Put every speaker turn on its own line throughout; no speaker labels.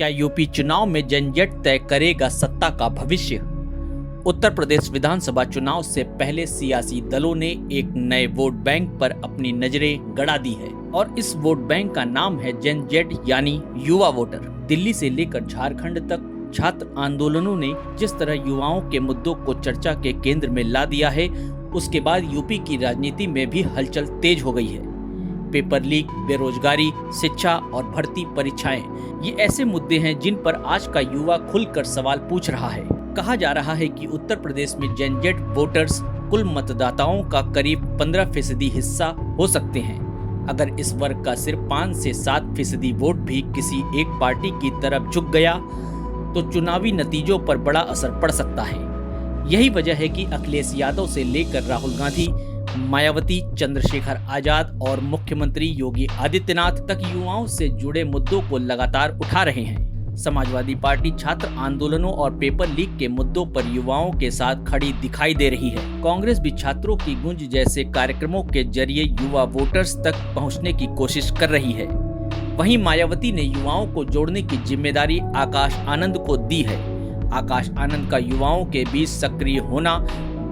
क्या यूपी चुनाव में झंझट तय करेगा सत्ता का भविष्य? उत्तर प्रदेश विधानसभा चुनाव से पहले सियासी दलों ने एक नए वोट बैंक पर अपनी नजरें गड़ा दी है और इस वोट बैंक का नाम है झंझट यानी युवा वोटर। दिल्ली से लेकर झारखंड तक छात्र आंदोलनों ने जिस तरह युवाओं के मुद्दों को चर्चा के केंद्र में ला दिया है, उसके बाद यूपी की राजनीति में भी हलचल तेज हो गई है। पेपर लीक, बेरोजगारी, शिक्षा और भर्ती परीक्षाएं, ये ऐसे मुद्दे हैं जिन पर आज का युवा खुलकर सवाल पूछ रहा है। कहा जा रहा है कि उत्तर प्रदेश में झंझट वोटर्स कुल मतदाताओं का करीब 15% हिस्सा हो सकते हैं। अगर इस वर्ग का सिर्फ 5 से 7% वोट भी किसी एक पार्टी की तरफ झुक गया तो चुनावी नतीजों पर बड़ा असर पड़ सकता है। यही वजह है कि अखिलेश यादव से लेकर राहुल गांधी, मायावती, चंद्रशेखर आजाद और मुख्यमंत्री योगी आदित्यनाथ तक युवाओं से जुड़े मुद्दों को लगातार उठा रहे हैं। समाजवादी पार्टी छात्र आंदोलनों और पेपर लीक के मुद्दों पर युवाओं के साथ खड़ी दिखाई दे रही है। कांग्रेस भी छात्रों की गूंज जैसे कार्यक्रमों के जरिए युवा वोटर्स तक पहुंचने की कोशिश कर रही है। वहीं मायावती ने युवाओं को जोड़ने की जिम्मेदारी आकाश आनंद को दी है। आकाश आनंद का युवाओं के बीच सक्रिय होना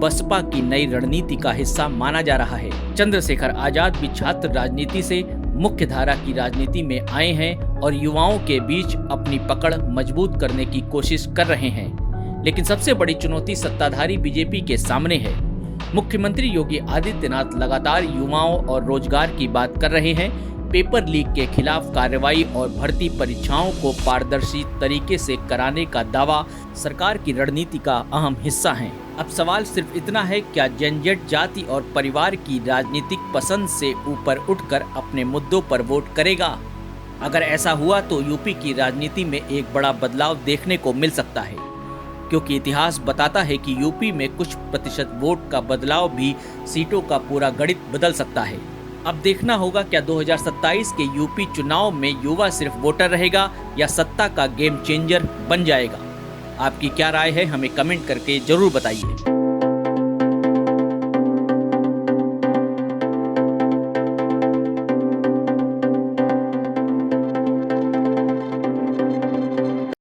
बसपा की नई रणनीति का हिस्सा माना जा रहा है। चंद्रशेखर आजाद भी छात्र राजनीति से मुख्य धारा की राजनीति में आए हैं और युवाओं के बीच अपनी पकड़ मजबूत करने की कोशिश कर रहे हैं। लेकिन सबसे बड़ी चुनौती सत्ताधारी बीजेपी के सामने है। मुख्यमंत्री योगी आदित्यनाथ लगातार युवाओं और रोजगार की बात कर रहे हैं। पेपर लीक के खिलाफ कार्रवाई और भर्ती परीक्षाओं को पारदर्शी तरीके से कराने का दावा सरकार की रणनीति का अहम हिस्सा है। अब सवाल सिर्फ इतना है, क्या झंझट जाति और परिवार की राजनीतिक पसंद से ऊपर उठकर अपने मुद्दों पर वोट करेगा? अगर ऐसा हुआ तो यूपी की राजनीति में एक बड़ा बदलाव देखने को मिल सकता है, क्योंकि इतिहास बताता है कि यूपी में कुछ प्रतिशत वोट का बदलाव भी सीटों का पूरा गणित बदल सकता है। अब देखना होगा क्या 2027 के यूपी चुनाव में युवा सिर्फ वोटर रहेगा या सत्ता का गेम चेंजर बन जाएगा। आपकी क्या राय है, हमें कमेंट करके जरूर बताइए।